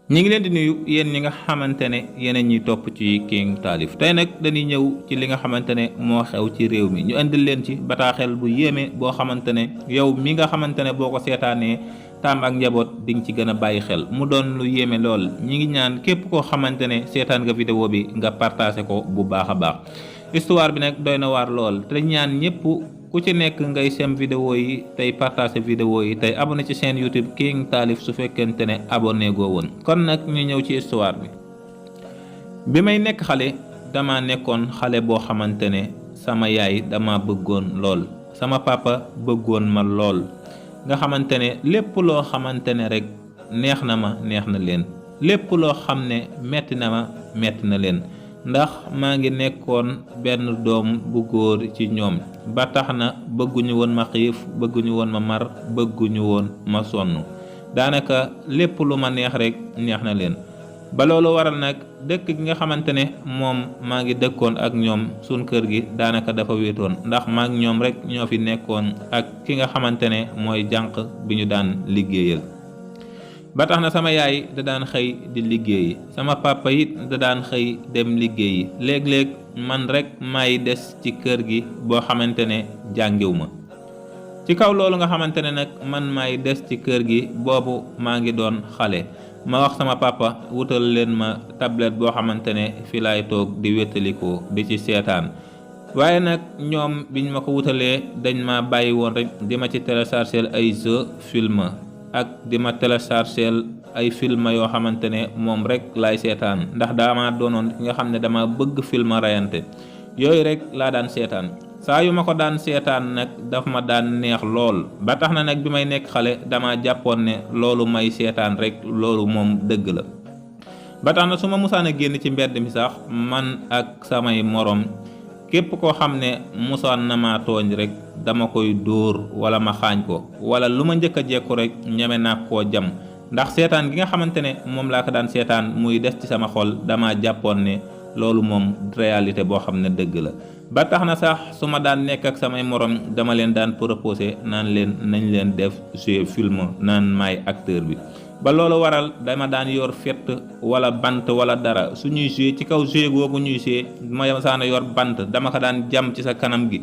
ñi ngi leen di nuyu yéen ñi nga xamante ne yeneen ñi topp ci King Taalif tey nag dañuy ñëw ci li nga xamante ne moo xew ci réew mi ñu indil leen ci bataaxel bu yéeme boo xamante ne yow mi nga xamante ne boo ko seetaanee taam ak njaboot di nga ci gën a bàyyi xel mu doon lu yéeme lool. ñi ngi ñaan képp koo xamante ne seetaan nga vidéo bi nga partagé ko bu baax a baax. histoire bi nag doy na waar lool te ñaan ñëpp ku ci nekk ngay sem vidéo yi tey partager vidéo yi tey abonné ci chaîne YouTube King Taalif su fekkente ne abonné goo woon. kon nag ñu ñëw ci histoire bi may nekk xale dama nekkoon xale boo xamante ne sama yaay dama bëggoon lool, sama papa bëggoon ma lool, nga xamante ne lépp loo xamante ne rek neex na ma neex na leen, lépp loo xam ne metti na ma metti na leen, ndax maa ngi nekkoon benn doom bu góor ci ñoom ba tax na bëgguñu woon ma xiif, bëgguñu woon ma mar, bëgguñu woon ma sonn. daanaka lépp lu ma neex rek neex na leen. ba loolu waral nag dëkk gi nga xamante ne moom maa ngi dëkkoon ak ñoom suñ kër gi daanaka dafa wéetoon ndax maa ngi ñoom rek ñoo fi nekkoon ak ki nga xamante ne mooy jànq bi ñu daan liggéeyal. ba tax na sama yaay da daan xëy di liggéeyi, sama papa it da daan xëy dem liggéeyi, léeg-léeg man rek may des ci kër gi boo xamante ne jàngiw ma. ci kaw loolu nga xamante ne nag man may des ci kër gi boobu maa ngi doon xale, ma wax sama papa wutal leen ma tablette boo xamante ne fi laay toog di wéttalikoo di ci seetaan. waaye nag ñoom biñ ma ko wutalee dañ ma bàyyi woon rek di ma ci télécharger ay jeux film ak di ma télécharger ay film yoo xamante ne moom rek laay seetaan, ndax dama doonoon ki nga xam ne dama bëgg film rayante yooyu rek laa daan seetaan. saa yu ma ko daan seetaan nag daf ma daan neex lool, ba tax na nag bi may nekk xale dama jàppoon ne loolu may seetaan rek loolu moom dëgg la. ba tax na su ma musaan a génn ci mbedd mi sax man ak samay morom képp koo xam ne musaan na ma tooñ rek dama koy dóor wala ma xaañ ko, wala lu ma njëkk a jekku rek ñeme naa koo jam, ndax seetaan gi nga xamante ne moom laa ko daan seetaan muy des ci sama xol dama jàppoon ne loolu moom réalité boo xam ne dëgg la. ba tax na sax su ma daan nekk ak samay morom dama leen daan proposé naan leen nañ leen def jeu film, naan maay acteur bi. ba loolu waral dama daan yor fett wala bant wala dara suñuy joué ci kaw jeu googu ñuy joué ma saana yor bant dama ko daan jam ci sa kanam gi,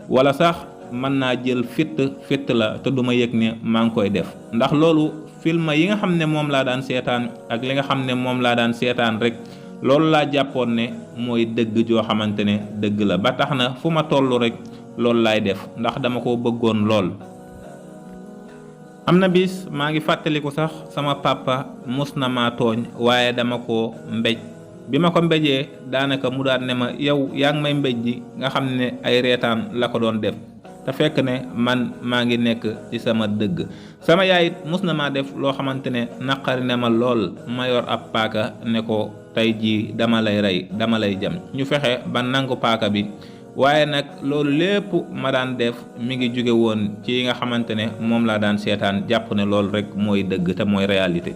wala sax mën naa jël fitt la te duma yëg ne maa ngi koy def. ndax loolu film yi nga xam ne moom laa daan seetaan ak li nga xam ne moom laa daan seetaan rek loolu laa jàppoon ne mooy dëgg joo xamante ne dëgg la. ba tax na fu ma toll rek loolu laay def ndax dama ko bëggoon lool. am na bis maa ngi fàttaliku sax sama papa mus na maa tooñ waaye dama ko mbéj. bi ma ko mbéjee daanaka mu daan ne ma yow yaa ngi may mbéj ji, nga xam ne ay reetaan la ko doon def te fekk ne man maa ngi nekk ci sama dëgg. sama yaay it mus na maa def loo xamante ne naqari ne ma lool, ma yor ab paaka ne ko tey jii dama lay rey, dama lay jam. ñu fexe ba nangu paaka bi, waaye nag loolu lépp ma daan def mi ngi jóge woon ci nga xamante ne moom laa daan seetaan, jàpp ne loolu rek mooy dëgg te mooy réalité.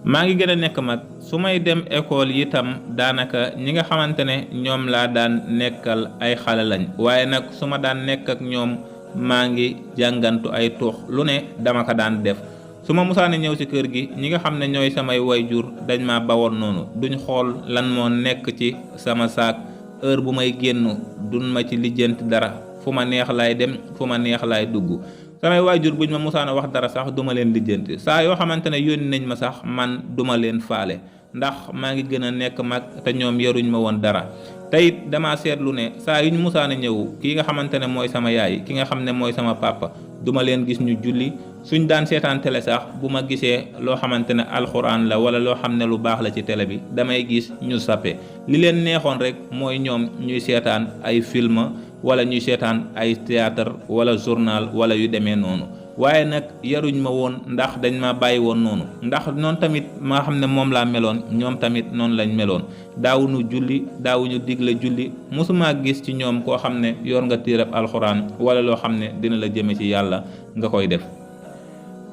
maa ngi gën a nekk mag, su may dem école itam daanaka ñi nga xamante ne ñoom laa daan nekkal ay xale lañ, waaye nag su ma daan nekk ak ñoom maa ngi jàngantu ay tuux lu ne dama ko daan def. su ma musaane ñëw ci kër gi ñi nga xam ne ñooy samay wayjur dañ ma bawoon noonu, duñ xool lan moo nekk ci sama saak, heure bu may génn duñ ma ci lijjanti dara, fu ma neex laay dem fu ma neex laay dugg. samay waajur buñ ma musaana wax dara sax duma leen lijjanti, saa yoo xamante ne yónni nañ ma sax man duma leen faale, ndax maa ngi gën a nekk mag te ñoom yaruñ ma woon dara. te it dama seetlu ne saa yu ñu musaana ñëw kii nga xamante ne mooy sama yaay, ki nga xam ne mooy sama papa, duma leen gis ñu julli. suñ daan seetaan télé sax bu ma gisee loo xamante ne alxuraan la wala loo xam ne lu baax la ci télé bi damay gis ñu sappe. li leen neexoon rek mooy ñoom ñuy seetaan ay film wala ñuy seetaan ay théâtre wala journal wala yu demee noonu, waaye nag yaruñ ma woon ndax dañ ma bàyyi woon noonu. ndax noonu tamit maa xam ne moom laa meloon ñoom tamit noonu lañ meloon, daawuñu julli, daawuñu digle julli. mosuma gis ci ñoom koo xam ne yor nga téereb alxuraan wala loo xam ne dina la jëme ci yàlla nga koy def.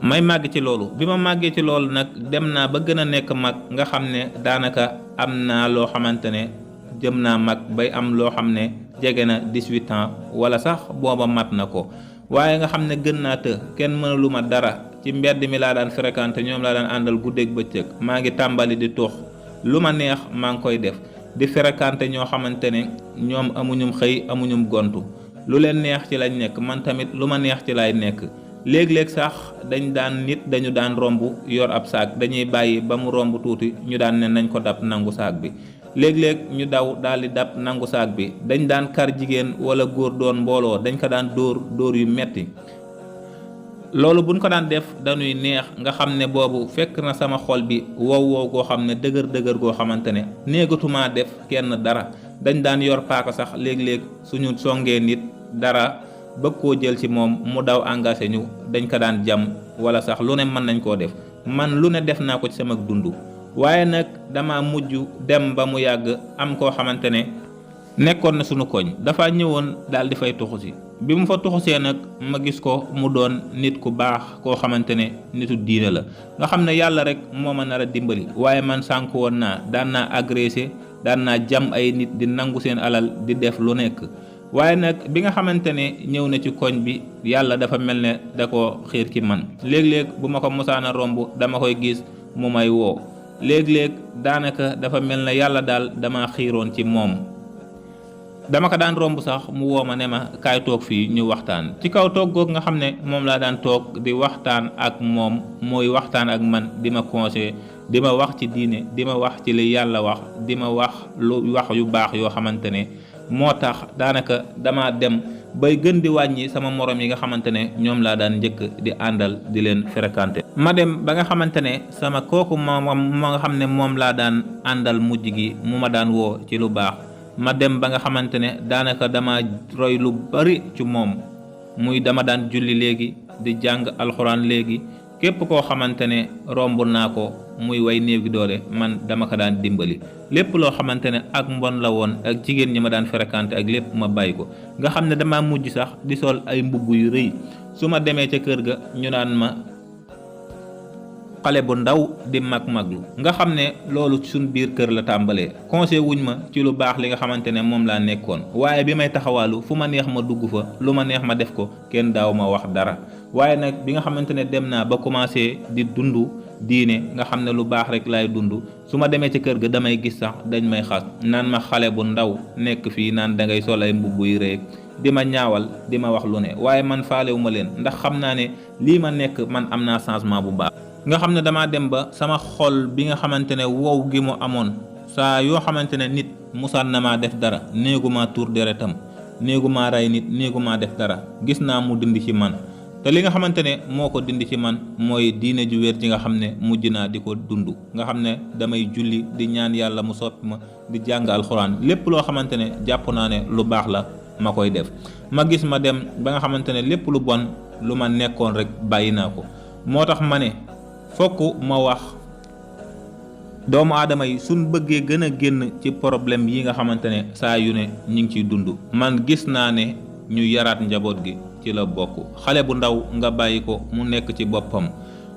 may màgg ci loolu, bi ma màggee ci loolu nag dem naa ba gën a nekk mag, nga xam ne daanaka am naa loo xamante ne jëm naa mag bay am loo xam ne jege na 18 ans wala sax booba mat na ko, waaye nga xam ne gën naa të kenn mënalu ma dara ci mbedd mi laa daan fréquenté, ñoom laa daan àndal guddeeg bëccëg. maa ngi tàmbali di tux lu ma neex maa ngi koy def, di fréquenté ñoo xamante ne ñoom amuñum xëy amuñum gontu, lu leen neex ci lañ nekk, man tamit lu ma neex ci lay nekk. léeg-léeg sax dañu daan romb yor ab saak, dañuy bàyyi ba mu romb tuuti ñu daan ne nañ ko dab nangu saak bi. léeg-léeg ñu daw daal di dab nangu saak bi. dañ daan kar jigéen wala góor doon mbooloo, dañ ko daan dóor yu metti. loolu buñ ko daan def dañuy neex, nga xam ne boobu fekk na sama xol bi wow goo xam ne dëgër goo xamante ne néegatumaa def kenn dara. dañ daan yor paaka sax léeg-léeg suñu songee nit dara bëgg koo jël ci moom mu daw engagé ñu, dañ ko daan jam wala sax lu ne mën nañ koo def. man lu ne def naa ko ci sama dund. waaye nag dama mujj dem ba mu yàgg am koo xamante ne nekkoon na sunu koñ, dafa ñëwoon daal di fay tuxu si. bi mu fa tuxusee nag ma gis ko mu doon nit ku baax koo xamante ne nitu diine la, nga xam ne yàlla rek moo ma nar a dimbali. waaye man sànk woon naa, daan naa agressé, daan naa jam ay nit, di nangu seen alal, di def lu nekk. waaye nag bi nga xamante ne ñëw na ci koñ bi, yàlla dafa mel ne da ko xiir ci man. léeg-léeg bu ma ko mosaana romb dama koy gis mu may woo. léeg-léeg daanaka dafa mel ne yàlla daal dama xiiroon ci moom. dama ko daan romb sax mu woo ma ne ma kaay toog fii ñu waxtaan. ci kaw toog googu nga xam ne moom laa daan toog di waxtaan ak moom, mooy waxtaan ak man, di ma conseillé, di ma wax ci diine, di ma wax ci li yàlla wax, di ma wax yu baax yoo xamante ne moo tax daanaka dama dem bay gën di wàññi sama morom yi nga xamante ne ñoom laa daan njëkk di àndal di leen fréquenté. ma dem ba nga xamante ne sama kooku ma nga xam ne moom laa daan àndal mujj gi mu ma daan woo ci lu baax, ma dem ba nga xamante ne daanaka dama roy lu bari ci moom. muy dama daan julli léegi, di jàng alxuraan léegi. képp koo xamante ne romb naa ko muy way néew gi doole, man dama ko daan dimbali. lépp loo xamante ne ak mbon la woon ak jigéen ñi ma daan fréquenté ak lépp ma bàyyi ko. nga xam ne dama mujj sax di sol ay mbubb yu rëy. su ma demee ca kër ga ñu naan ma xale bu ndaw di maglu. nga xam ne loolu suñ biir kër la tàmbalee. conseil wuñ ma ci lu baax li nga xamante ne moom laa nekkoon. waaye bi may taxawaalu fu ma neex ma dugg fa, lu ma neex ma def ko, kenn daaw ma wax dara. waaye nag bi nga xamante ne dem naa ba commencé di dund diine, nga xam ne lu baax rek laay dund, su ma demee ci kër ga damay gis sax dañ may xas, naan ma xale bu ndaw nekk fii naan da ngay sol ay mbubb yu rëy, di ma ñaawal, di ma wax lu ne. waaye man faalewu ma leen, ndax xam naa ne lii ma nekk man am naa changement bu baax. nga xam ne damaa dem ba sama xol bi nga xamante ne wow gi mu amoon, saa yoo xamante ne nit musaan na maa def dara, néeguma tuur deretam, néeguma rey nit, néeguma def dara, gis naa mu dindi ci man. te li nga xamante ne moo ko dindi ci man mooy diine ju wér ji nga xam ne mujj naa di ko dund. nga xam ne damay julli, di ñaan yàlla mu soppi ma, di jàng alxuraan, lépp loo xamante ne jàpp naa ne lu baax la ma koy def. ma gis ma dem ba nga xamante ne lépp lu bon lu ma nekkoon rek bàyyi naa ko. moo tax ma ne fokk ma wax doomu aadama yi suñ bëggee gën a génn ci problème yi nga xamante ne saa yu ne ñu ngi ciy dund. man gis naa ne ñu yaraat njaboot gi ci la bokk. xale bu ndaw nga bàyyi ko mu nekk ci boppam,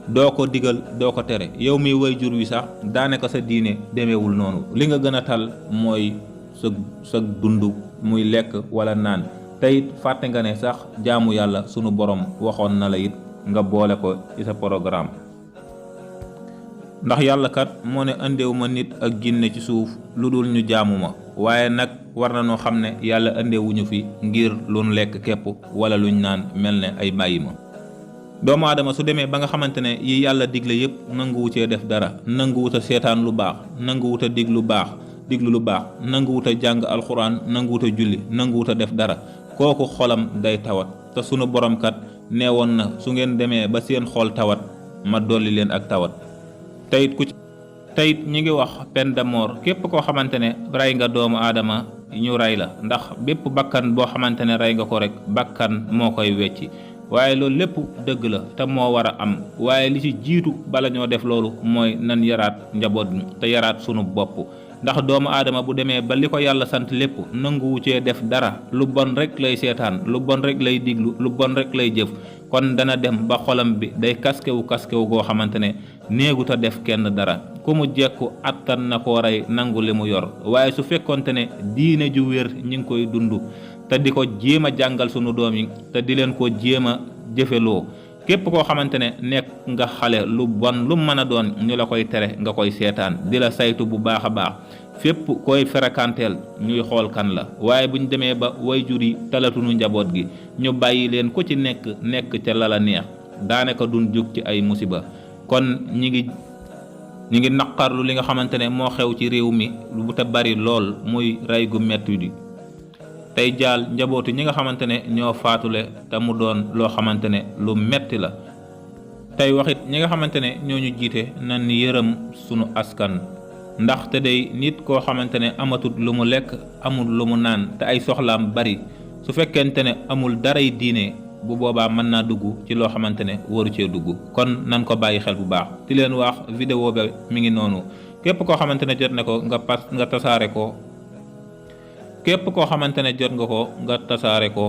doo ko digal, doo ko tere. yow mi waajur wi sax daanaka sa diine demeewul noonu. li nga gën a tal mooy sa dund, muy lekk wala naan. tey fàtte nga ne sax jaamu yàlla sunu borom waxoon na la it nga boole ko ci sa programme. ndax yàlla kat moo ne andewu ma nit ak jinne ci suuf lu dul ñu jaamu ma. waaye nag war na noo xam ne yàlla andewuñu fi ngir luñ lekk képp wala luñ naan mel ne ay bàyyi ma. doomu aadama su demee ba nga xamante ne yi yàlla digle yépp nanguwu cee def dara, nanguwut a seetaan lu baax, nanguwut a diglu lu baax, nanguwut a jàng alxuraan, nanguwut a julli, nanguwut a def dara, kooku xolam day tawat. te sunu borom kat nee woon na su ngeen demee ba seen xol tawat ma dolli leen ak tawat. teyit ñi ngi wax peine de mort képp koo xamante ne rey nga doomu aadama ñu rey la, ndax bépp bakkan boo xamante ne rey nga ko rek bakkan moo koy wecci. waaye loolu lépp dëgg la te moo war a am, waaye li ci jiitu bala ñoo def loolu mooy nan yaraat njaboot mi te yaraat sunu bopp. ndax doomu aadama bu demee ba li ko yàlla sant lépp nanguwu cee def dara, lu bon rek lay seetaan, lu bon rek lay diglu, lu bon rek lay jëf, kon dana dem ba xolam bi day kaskewu goo xamante ne néegut a def kenn dara. ku mu jekku attan na koo rey nangu li mu yor. waaye su fekkonte ne diine ju wér ñi ngi koy dund te di ko jéem a jàngal sunu doom yi te di leen ko jéem a jëfeloo, képp koo xamante ne nekk nga xale lu bon lu mën a doon ñu la koy tere nga koy seetaan di la saytu bu baax a baax fépp koy ferekanteel ñuy xool kan la. waaye buñ demee ba wayjur yi talatunu njaboot gi ñu bàyyi leen ku ci nekk ca la la neex daanaka duñ jug ci ay musiba. kon ñi ngi naqarlu li nga xamante ne moo xew ci réew mi lu te bari lool muy rey gu metti di tey jaal njabootu ñi nga xamante ne ñoo faatule te mu doon loo xamante ne lu metti la. tey waxit ñi nga xamante ne ñoo ñu jiite nan yërëm sunu askan ndaxte day nit koo xamante ne amatut lu mu lekk amul lu mu naan te ay soxlaam bari su fekkente ne amul daray diine bu boobaa mën naa dugg ci loo xamante ne waru cee dugg. kon nan ko bàyyi xel bu baax di leen wax vidéo ba mi ngi noonu képp koo xamante ne jot na ko nga tasaare ko képp koo xamante ne jot nga ko nga tasaare ko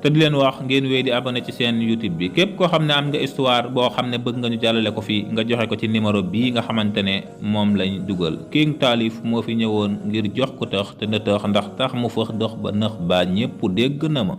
te di leen wax ngeen wéy di abonné ci seen YouTube bi. képp koo xam ne am nga histoire boo xam ne bëgg nga ñu jàllale ko fii nga joxe ko ci numéro bii nga xamante ne moom lañ dugal. King Taalif moo fi ñëwoon ngir jox ko tëx te na tëx ndax tax mu fëx dox ba nëx baa ñépp dégg na ma.